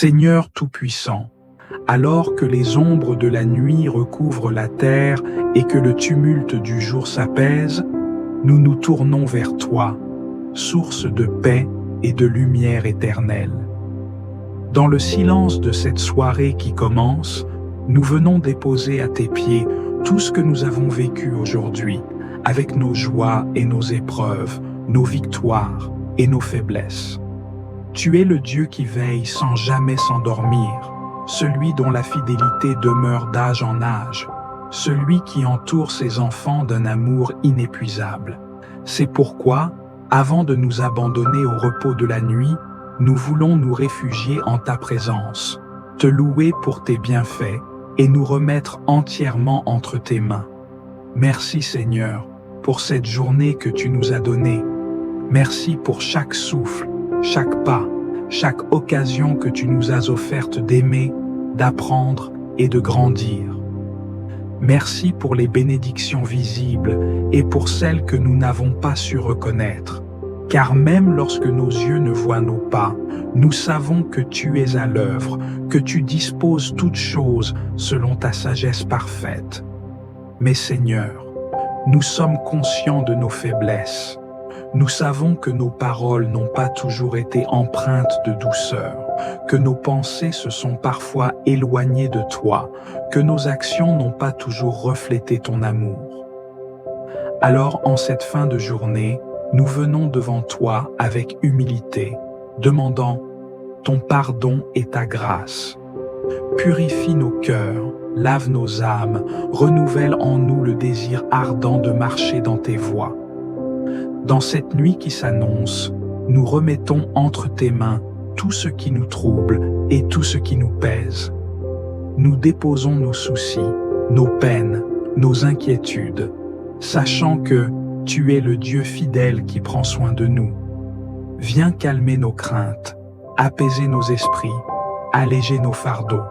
Seigneur Tout-Puissant, alors que les ombres de la nuit recouvrent la terre et que le tumulte du jour s'apaise, nous nous tournons vers toi, source de paix et de lumière éternelle. Dans le silence de cette soirée qui commence, nous venons déposer à tes pieds tout ce que nous avons vécu aujourd'hui, avec nos joies et nos épreuves, nos victoires et nos faiblesses. Tu es le Dieu qui veille sans jamais s'endormir, celui dont la fidélité demeure d'âge en âge, celui qui entoure ses enfants d'un amour inépuisable. C'est pourquoi, avant de nous abandonner au repos de la nuit, nous voulons nous réfugier en ta présence, te louer pour tes bienfaits et nous remettre entièrement entre tes mains. Merci Seigneur pour cette journée que tu nous as donnée. Merci pour chaque souffle, chaque pas, chaque occasion que tu nous as offerte d'aimer, d'apprendre et de grandir. Merci pour les bénédictions visibles et pour celles que nous n'avons pas su reconnaître. Car même lorsque nos yeux ne voient nos pas, nous savons que tu es à l'œuvre, que tu disposes toutes choses selon ta sagesse parfaite. Mais Seigneur, nous sommes conscients de nos faiblesses. Nous savons que nos paroles n'ont pas toujours été empreintes de douceur, que nos pensées se sont parfois éloignées de toi, que nos actions n'ont pas toujours reflété ton amour. Alors, en cette fin de journée, nous venons devant toi avec humilité, demandant ton pardon et ta grâce. Purifie nos cœurs, lave nos âmes, renouvelle en nous le désir ardent de marcher dans tes voies. Dans cette nuit qui s'annonce, nous remettons entre tes mains tout ce qui nous trouble et tout ce qui nous pèse. Nous déposons nos soucis, nos peines, nos inquiétudes, sachant que tu es le Dieu fidèle qui prend soin de nous. Viens calmer nos craintes, apaiser nos esprits, alléger nos fardeaux.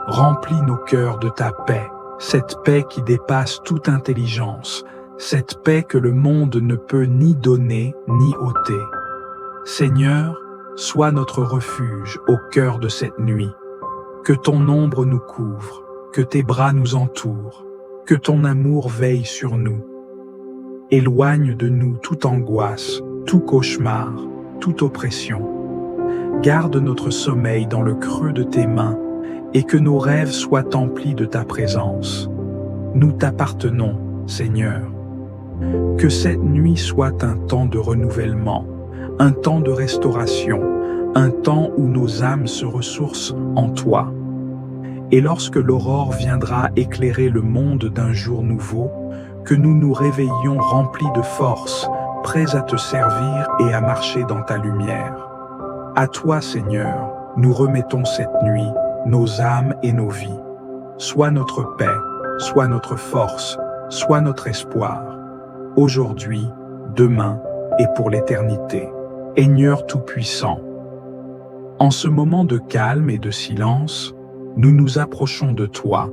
Remplis nos cœurs de ta paix, cette paix qui dépasse toute intelligence, cette paix que le monde ne peut ni donner ni ôter. Seigneur, sois notre refuge au cœur de cette nuit. Que ton ombre nous couvre, que tes bras nous entourent, que ton amour veille sur nous. Éloigne de nous toute angoisse, tout cauchemar, toute oppression. Garde notre sommeil dans le creux de tes mains et que nos rêves soient emplis de ta présence. Nous t'appartenons, Seigneur. Que cette nuit soit un temps de renouvellement, un temps de restauration, un temps où nos âmes se ressourcent en toi. Et lorsque l'aurore viendra éclairer le monde d'un jour nouveau, que nous nous réveillions remplis de force, prêts à te servir et à marcher dans ta lumière. À toi, Seigneur, nous remettons cette nuit, nos âmes et nos vies. Sois notre paix, sois notre force, sois notre espoir. Aujourd'hui, demain et pour l'éternité. Seigneur Tout-Puissant, en ce moment de calme et de silence, nous nous approchons de toi,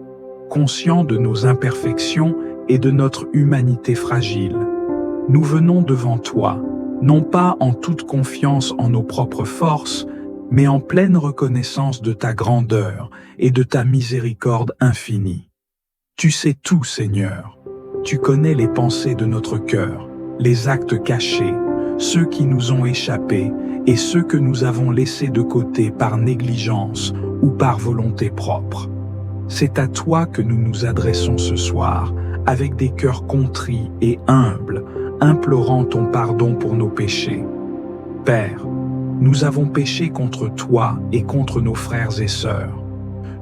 conscients de nos imperfections et de notre humanité fragile. Nous venons devant toi, non pas en toute confiance en nos propres forces, mais en pleine reconnaissance de ta grandeur et de ta miséricorde infinie. Tu sais tout, Seigneur. Tu connais les pensées de notre cœur, les actes cachés, ceux qui nous ont échappé et ceux que nous avons laissés de côté par négligence ou par volonté propre. C'est à toi que nous nous adressons ce soir, avec des cœurs contrits et humbles, implorant ton pardon pour nos péchés. Père, nous avons péché contre toi et contre nos frères et sœurs.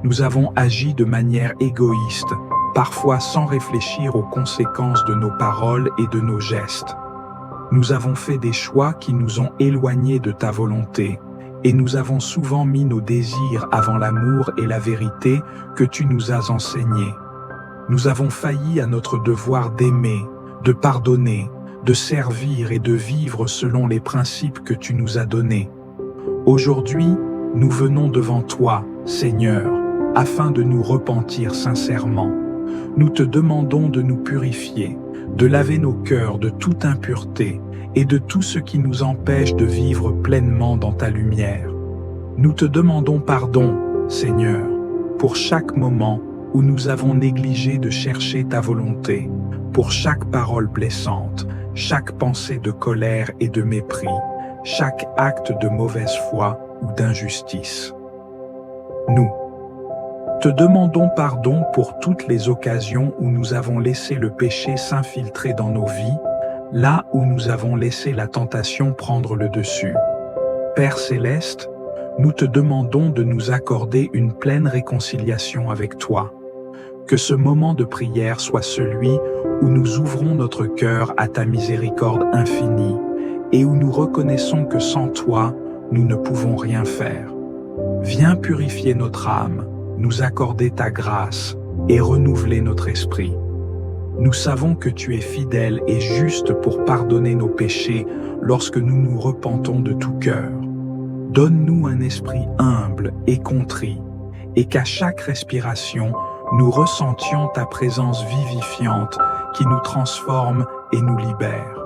Nous avons agi de manière égoïste, parfois sans réfléchir aux conséquences de nos paroles et de nos gestes. Nous avons fait des choix qui nous ont éloignés de ta volonté, et nous avons souvent mis nos désirs avant l'amour et la vérité que tu nous as enseignés. Nous avons failli à notre devoir d'aimer, de pardonner, de servir et de vivre selon les principes que tu nous as donnés. Aujourd'hui, nous venons devant toi, Seigneur, afin de nous repentir sincèrement. Nous te demandons de nous purifier, de laver nos cœurs de toute impureté et de tout ce qui nous empêche de vivre pleinement dans ta lumière. Nous te demandons pardon, Seigneur, pour chaque moment où nous avons négligé de chercher ta volonté, pour chaque parole blessante, chaque pensée de colère et de mépris, chaque acte de mauvaise foi ou d'injustice. Nous te demandons pardon pour toutes les occasions où nous avons laissé le péché s'infiltrer dans nos vies, là où nous avons laissé la tentation prendre le dessus. Père céleste, nous te demandons de nous accorder une pleine réconciliation avec toi. Que ce moment de prière soit celui où nous ouvrons notre cœur à ta miséricorde infinie et où nous reconnaissons que sans toi, nous ne pouvons rien faire. Viens purifier notre âme, nous accorder ta grâce et renouveler notre esprit. Nous savons que tu es fidèle et juste pour pardonner nos péchés lorsque nous nous repentons de tout cœur. Donne-nous un esprit humble et contrit, et qu'à chaque respiration, nous ressentions ta présence vivifiante qui nous transforme et nous libère.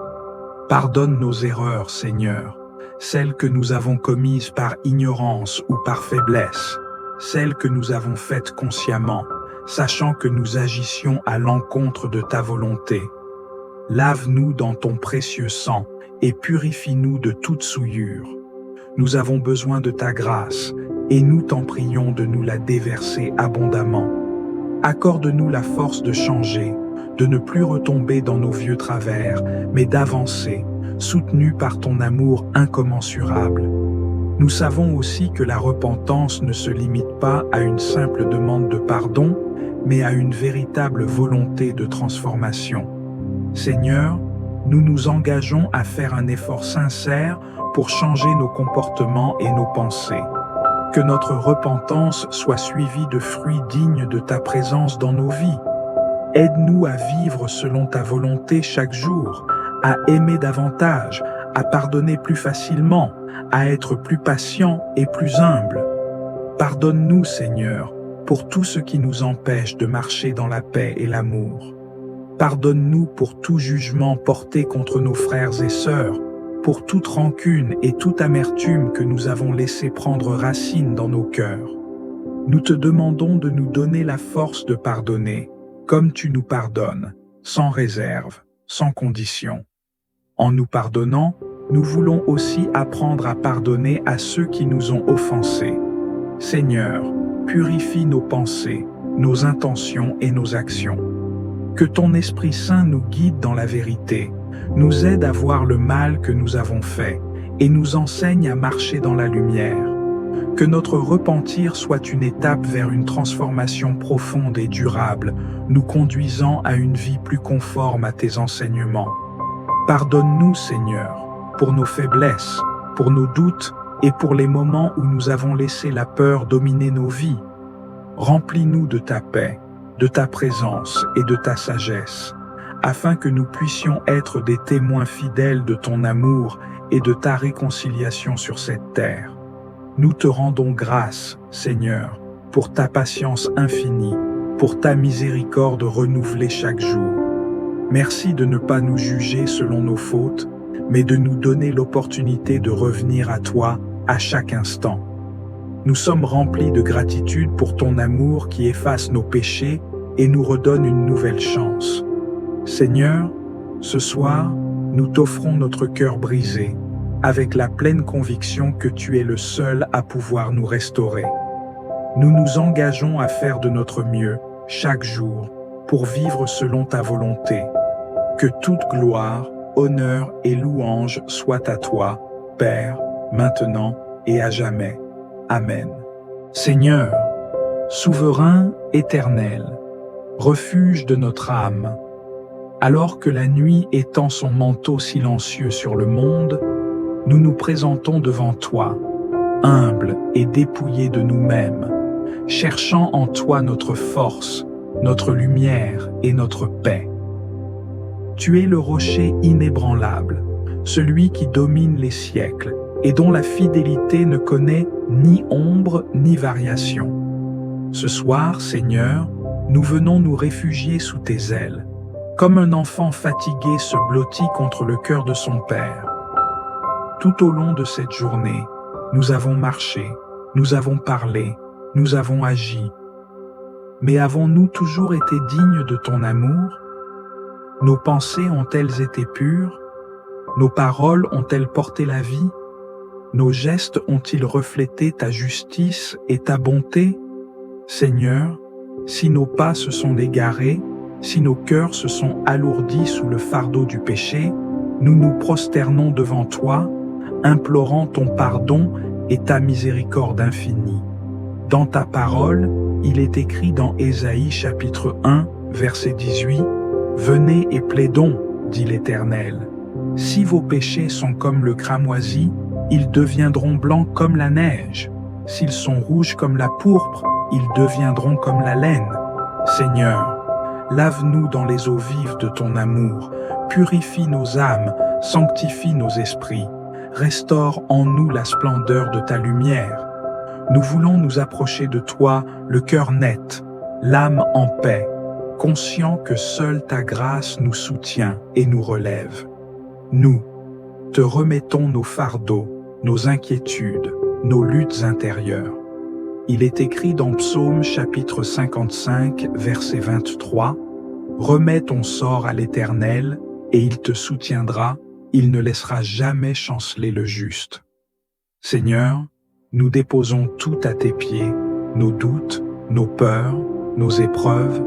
Pardonne nos erreurs, Seigneur, celles que nous avons commises par ignorance ou par faiblesse, celles que nous avons faites consciemment, sachant que nous agissions à l'encontre de ta volonté. Lave-nous dans ton précieux sang et purifie-nous de toute souillure. Nous avons besoin de ta grâce et nous t'en prions de nous la déverser abondamment. Accorde-nous la force de changer, de ne plus retomber dans nos vieux travers, mais d'avancer, soutenus par ton amour incommensurable. Nous savons aussi que la repentance ne se limite pas à une simple demande de pardon, mais à une véritable volonté de transformation. Seigneur, nous nous engageons à faire un effort sincère pour changer nos comportements et nos pensées. Que notre repentance soit suivie de fruits dignes de ta présence dans nos vies. Aide-nous à vivre selon ta volonté chaque jour, à aimer davantage, à pardonner plus facilement, à être plus patient et plus humble. Pardonne-nous, Seigneur, pour tout ce qui nous empêche de marcher dans la paix et l'amour. Pardonne-nous pour tout jugement porté contre nos frères et sœurs, pour toute rancune et toute amertume que nous avons laissé prendre racine dans nos cœurs. Nous te demandons de nous donner la force de pardonner, comme tu nous pardonnes, sans réserve, sans condition. En nous pardonnant, nous voulons aussi apprendre à pardonner à ceux qui nous ont offensés. Seigneur, purifie nos pensées, nos intentions et nos actions. Que ton Esprit Saint nous guide dans la vérité, nous aide à voir le mal que nous avons fait et nous enseigne à marcher dans la lumière. Que notre repentir soit une étape vers une transformation profonde et durable, nous conduisant à une vie plus conforme à tes enseignements. Pardonne-nous, Seigneur, pour nos faiblesses, pour nos doutes et pour les moments où nous avons laissé la peur dominer nos vies. Remplis-nous de ta paix, de ta présence et de ta sagesse, afin que nous puissions être des témoins fidèles de ton amour et de ta réconciliation sur cette terre. Nous te rendons grâce, Seigneur, pour ta patience infinie, pour ta miséricorde renouvelée chaque jour. Merci de ne pas nous juger selon nos fautes, mais de nous donner l'opportunité de revenir à toi à chaque instant. Nous sommes remplis de gratitude pour ton amour qui efface nos péchés et nous redonne une nouvelle chance. Seigneur, ce soir, nous t'offrons notre cœur brisé, avec la pleine conviction que tu es le seul à pouvoir nous restaurer. Nous nous engageons à faire de notre mieux, chaque jour, pour vivre selon ta volonté. Que toute gloire, honneur et louange soient à toi, Père, maintenant et à jamais. Amen. Seigneur, souverain éternel, refuge de notre âme, alors que la nuit étend son manteau silencieux sur le monde, nous nous présentons devant toi, humbles et dépouillés de nous-mêmes, cherchant en toi notre force, notre lumière et notre paix. Tu es le rocher inébranlable, celui qui domine les siècles et dont la fidélité ne connaît ni ombre ni variation. Ce soir, Seigneur, nous venons nous réfugier sous tes ailes, comme un enfant fatigué se blottit contre le cœur de son père. Tout au long de cette journée, nous avons marché, Nous avons parlé, nous avons agi. Mais avons-nous toujours été dignes de ton amour? Nos pensées ont-elles été pures? Nos paroles ont-elles porté la vie? Nos gestes ont-ils reflété ta justice et ta bonté? Seigneur, si nos pas se sont égarés, si nos cœurs se sont alourdis sous le fardeau du péché, nous nous prosternons devant toi, implorant ton pardon et ta miséricorde infinie. Dans ta parole, il est écrit dans Ésaïe chapitre 1, verset 18, « Venez et plaidons, dit l'Éternel. Si vos péchés sont comme le cramoisi, ils deviendront blancs comme la neige. S'ils sont rouges comme la pourpre, ils deviendront comme la laine. Seigneur, lave-nous dans les eaux vives de ton amour, purifie nos âmes, sanctifie nos esprits, restaure en nous la splendeur de ta lumière. Nous voulons nous approcher de toi, le cœur net, l'âme en paix, conscient que seule ta grâce nous soutient et nous relève. Nous te remettons nos fardeaux, nos inquiétudes, nos luttes intérieures. Il est écrit dans Psaume chapitre 55, verset 23, « Remets ton sort à l'Éternel, et il te soutiendra, il ne laissera jamais chanceler le juste. » Seigneur, nous déposons tout à tes pieds, nos doutes, nos peurs, nos épreuves.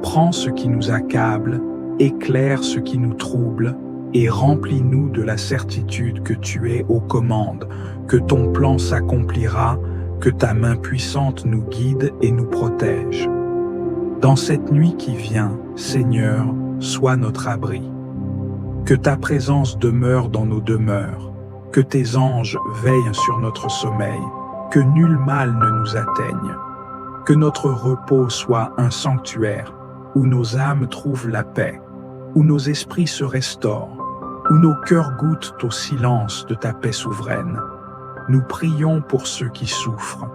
Prends ce qui nous accable, éclaire ce qui nous trouble, et remplis-nous de la certitude que tu es aux commandes, que ton plan s'accomplira, que ta main puissante nous guide et nous protège. Dans cette nuit qui vient, Seigneur, sois notre abri. Que ta présence demeure dans nos demeures, que tes anges veillent sur notre sommeil, que nul mal ne nous atteigne, que notre repos soit un sanctuaire, où nos âmes trouvent la paix, où nos esprits se restaurent, où nos cœurs goûtent au silence de ta paix souveraine. Nous prions pour ceux qui souffrent,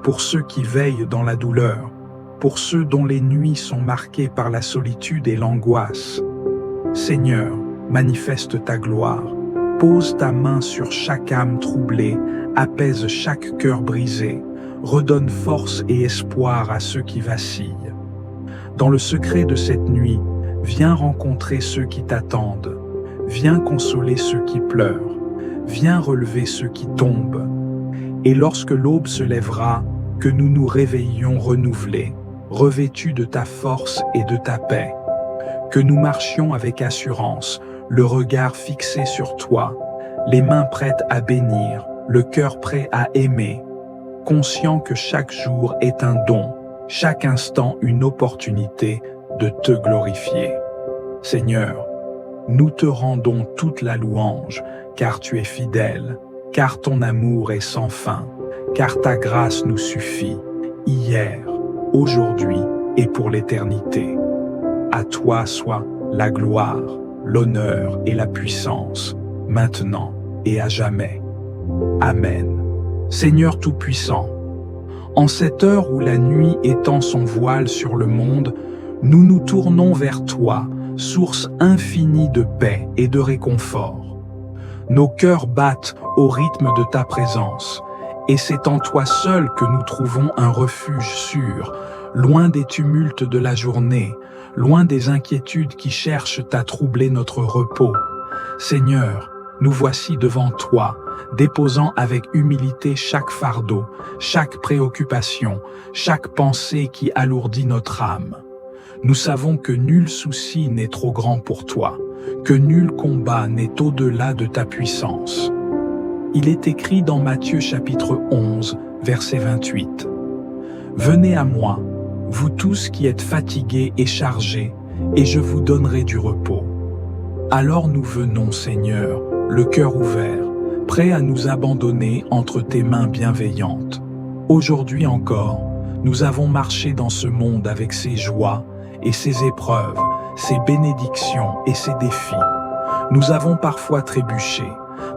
pour ceux qui veillent dans la douleur, pour ceux dont les nuits sont marquées par la solitude et l'angoisse. Seigneur, manifeste ta gloire, pose ta main sur chaque âme troublée, apaise chaque cœur brisé, redonne force et espoir à ceux qui vacillent. Dans le secret de cette nuit, viens rencontrer ceux qui t'attendent, viens consoler ceux qui pleurent, viens relever ceux qui tombent. Et lorsque l'aube se lèvera, que nous nous réveillions renouvelés, revêtus de ta force et de ta paix. Que nous marchions avec assurance, le regard fixé sur toi, les mains prêtes à bénir, le cœur prêt à aimer, conscient que chaque jour est un don, chaque instant une opportunité de te glorifier. Seigneur, nous te rendons toute la louange, car tu es fidèle, car ton amour est sans fin, car ta grâce nous suffit, hier, aujourd'hui et pour l'éternité. À toi soit la gloire, l'honneur et la puissance, maintenant et à jamais. Amen. Seigneur Tout-Puissant, en cette heure où la nuit étend son voile sur le monde, nous nous tournons vers toi, source infinie de paix et de réconfort. Nos cœurs battent au rythme de ta présence, et c'est en toi seul que nous trouvons un refuge sûr, loin des tumultes de la journée, loin des inquiétudes qui cherchent à troubler notre repos. Seigneur, nous voici devant toi, déposant avec humilité chaque fardeau, chaque préoccupation, chaque pensée qui alourdit notre âme. Nous savons que nul souci n'est trop grand pour toi, que nul combat n'est au-delà de ta puissance. Il est écrit dans Matthieu chapitre 11, verset 28. « Venez à moi, vous tous qui êtes fatigués et chargés, et je vous donnerai du repos. » Alors nous venons, Seigneur, le cœur ouvert, prêts à nous abandonner entre tes mains bienveillantes. Aujourd'hui encore, nous avons marché dans ce monde avec ses joies et ses épreuves, ses bénédictions et ses défis. Nous avons parfois trébuché,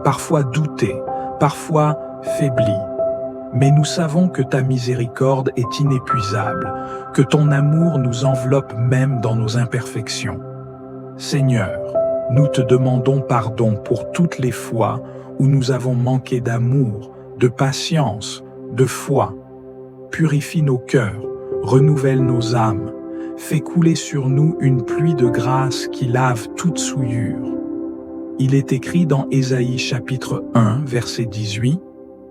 parfois douté, parfois faibli. Mais nous savons que ta miséricorde est inépuisable, que ton amour nous enveloppe même dans nos imperfections. Seigneur, nous te demandons pardon pour toutes les fois où nous avons manqué d'amour, de patience, de foi. Purifie nos cœurs, renouvelle nos âmes, fais couler sur nous une pluie de grâce qui lave toute souillure. Il est écrit dans Ésaïe chapitre 1, verset 18,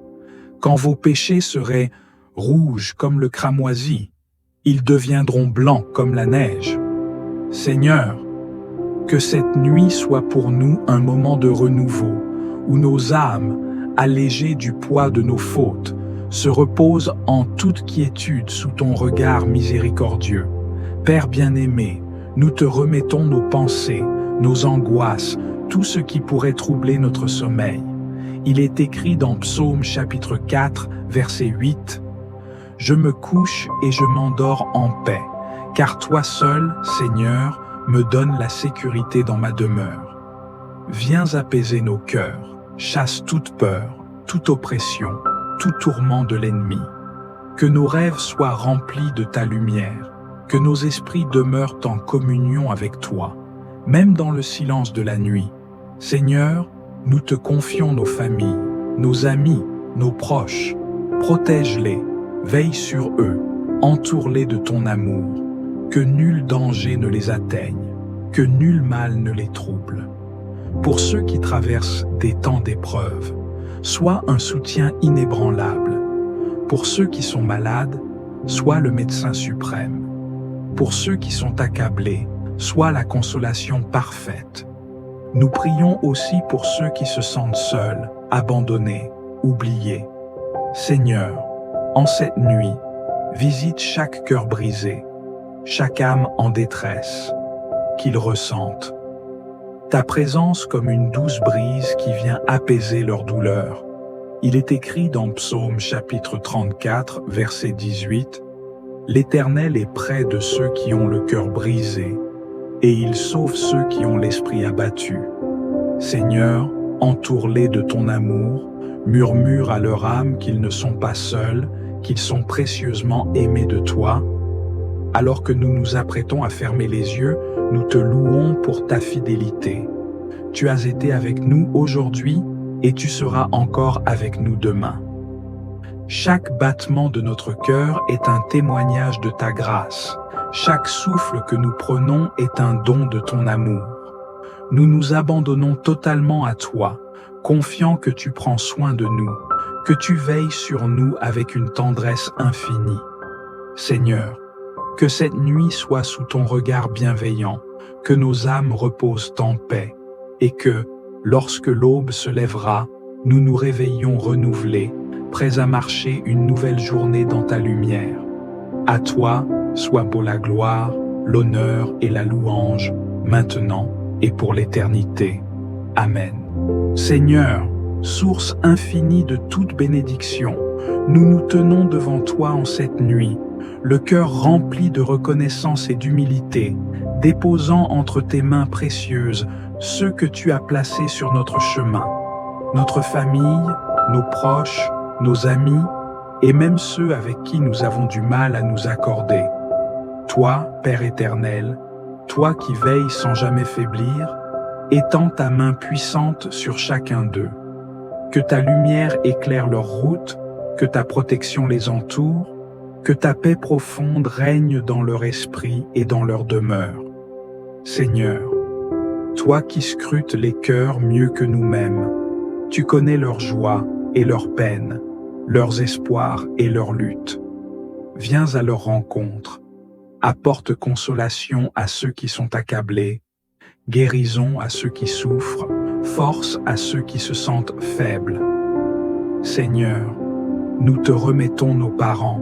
« Quand vos péchés seraient rouges comme le cramoisi, ils deviendront blancs comme la neige. » Seigneur, que cette nuit soit pour nous un moment de renouveau, où nos âmes, allégées du poids de nos fautes, se reposent en toute quiétude sous ton regard miséricordieux. Père bien-aimé, nous te remettons nos pensées, nos angoisses, tout ce qui pourrait troubler notre sommeil. Il est écrit dans Psaume chapitre 4, verset 8, « Je me couche et je m'endors en paix, car toi seul, Seigneur, me donnes la sécurité dans ma demeure. » Viens apaiser nos cœurs, chasse toute peur, toute oppression, tout tourment de l'ennemi. Que nos rêves soient remplis de ta lumière, que nos esprits demeurent en communion avec toi, même dans le silence de la nuit. Seigneur, nous te confions nos familles, nos amis, nos proches. Protège-les, veille sur eux, entoure-les de ton amour. Que nul danger ne les atteigne, que nul mal ne les trouble. Pour ceux qui traversent des temps d'épreuve, sois un soutien inébranlable. Pour ceux qui sont malades, sois le médecin suprême. Pour ceux qui sont accablés, sois la consolation parfaite. Nous prions aussi pour ceux qui se sentent seuls, abandonnés, oubliés. Seigneur, en cette nuit, visite chaque cœur brisé, chaque âme en détresse, qu'ils ressentent ta présence comme une douce brise qui vient apaiser leur douleur. Il est écrit dans Psaume chapitre 34, verset 18, « L'Éternel est près de ceux qui ont le cœur brisé, et il sauve ceux qui ont l'esprit abattu. Seigneur, entoure-les de ton amour, murmure à leur âme qu'ils ne sont pas seuls, qu'ils sont précieusement aimés de toi. » Alors que nous nous apprêtons à fermer les yeux, nous te louons pour ta fidélité. Tu as été avec nous aujourd'hui et tu seras encore avec nous demain. Chaque battement de notre cœur est un témoignage de ta grâce. Chaque souffle que nous prenons est un don de ton amour. Nous nous abandonnons totalement à toi, confiant que tu prends soin de nous, que tu veilles sur nous avec une tendresse infinie. Seigneur, que cette nuit soit sous ton regard bienveillant, que nos âmes reposent en paix, et que, lorsque l'aube se lèvera, nous nous réveillons renouvelés, prêts à marcher une nouvelle journée dans ta lumière. À toi soit pour la gloire, l'honneur et la louange, maintenant et pour l'éternité. Amen. Seigneur, source infinie de toute bénédiction, nous nous tenons devant toi en cette nuit, le cœur rempli de reconnaissance et d'humilité, déposant entre tes mains précieuses ceux que tu as placés sur notre chemin, notre famille, nos proches, nos amis, et même ceux avec qui nous avons du mal à nous accorder. Toi, Père éternel, toi qui veilles sans jamais faiblir, étends ta main puissante sur chacun d'eux. Que ta lumière éclaire leur route, que ta protection les entoure, que ta paix profonde règne dans leur esprit et dans leur demeure. Seigneur, toi qui scrutes les cœurs mieux que nous-mêmes, tu connais leur joie et leur peine, leurs espoirs et leurs luttes. Viens à leur rencontre, apporte consolation à ceux qui sont accablés, guérison à ceux qui souffrent, force à ceux qui se sentent faibles. Seigneur, nous te remettons nos parents,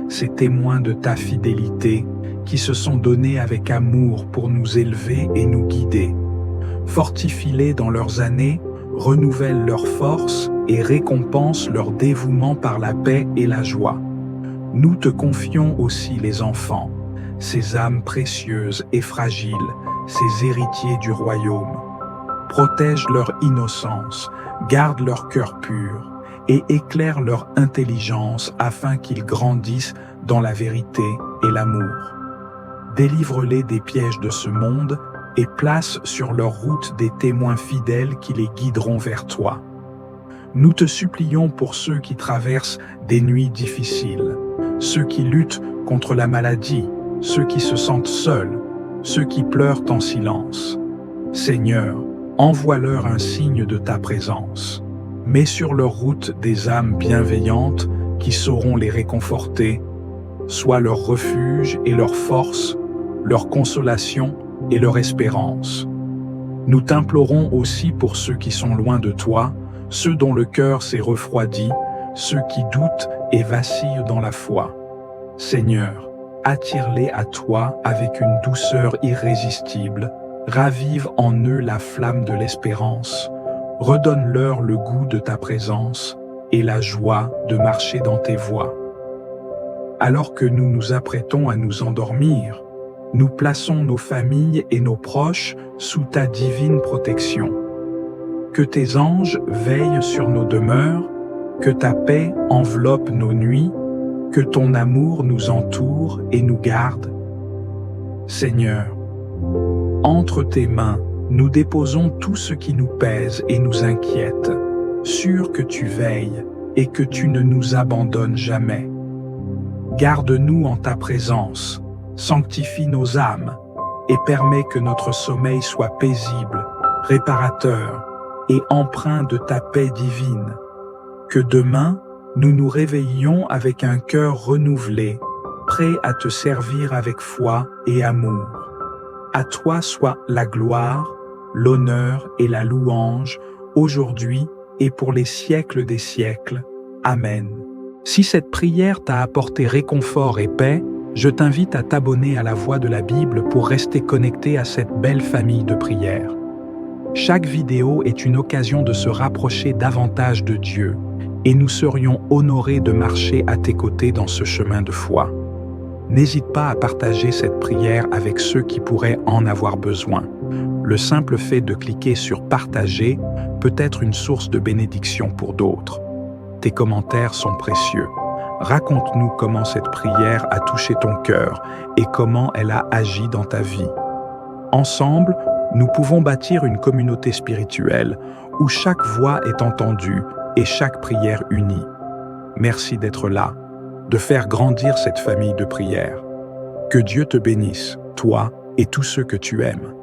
ces témoins de ta fidélité qui se sont donnés avec amour pour nous élever et nous guider. Fortifie-les dans leurs années, renouvelle leurs forces et récompense leur dévouement par la paix et la joie. Nous te confions aussi les enfants, ces âmes précieuses et fragiles, ces héritiers du royaume. Protège leur innocence, garde leur cœur pur et éclaire leur intelligence afin qu'ils grandissent dans la vérité et l'amour. Délivre-les des pièges de ce monde et place sur leur route des témoins fidèles qui les guideront vers toi. Nous te supplions pour ceux qui traversent des nuits difficiles, ceux qui luttent contre la maladie, ceux qui se sentent seuls, ceux qui pleurent en silence. Seigneur, envoie-leur un signe de ta présence. Mets sur leur route des âmes bienveillantes qui sauront les réconforter. Sois leur refuge et leur force, leur consolation et leur espérance. Nous t'implorons aussi pour ceux qui sont loin de toi, ceux dont le cœur s'est refroidi, ceux qui doutent et vacillent dans la foi. Seigneur, attire-les à toi avec une douceur irrésistible, ravive en eux la flamme de l'espérance, redonne-leur le goût de ta présence et la joie de marcher dans tes voies. Alors que nous nous apprêtons à nous endormir, nous plaçons nos familles et nos proches sous ta divine protection. Que tes anges veillent sur nos demeures, que ta paix enveloppe nos nuits, que ton amour nous entoure et nous garde. Seigneur, entre tes mains, nous déposons tout ce qui nous pèse et nous inquiète, sûrs que tu veilles et que tu ne nous abandonnes jamais. Garde-nous en ta présence, sanctifie nos âmes et permets que notre sommeil soit paisible, réparateur et empreint de ta paix divine. Que demain, nous nous réveillions avec un cœur renouvelé, prêt à te servir avec foi et amour. À toi soit la gloire, l'honneur et la louange, aujourd'hui et pour les siècles des siècles. Amen. Si cette prière t'a apporté réconfort et paix, je t'invite à t'abonner à la Voix de la Bible pour rester connecté à cette belle famille de prières. Chaque vidéo est une occasion de se rapprocher davantage de Dieu, et nous serions honorés de marcher à tes côtés dans ce chemin de foi. N'hésite pas à partager cette prière avec ceux qui pourraient en avoir besoin. Le simple fait de cliquer sur « Partager » peut être une source de bénédiction pour d'autres. Tes commentaires sont précieux. Raconte-nous comment cette prière a touché ton cœur et comment elle a agi dans ta vie. Ensemble, nous pouvons bâtir une communauté spirituelle où chaque voix est entendue et chaque prière unie. Merci d'être là, de faire grandir cette famille de prières. Que Dieu te bénisse, toi et tous ceux que tu aimes.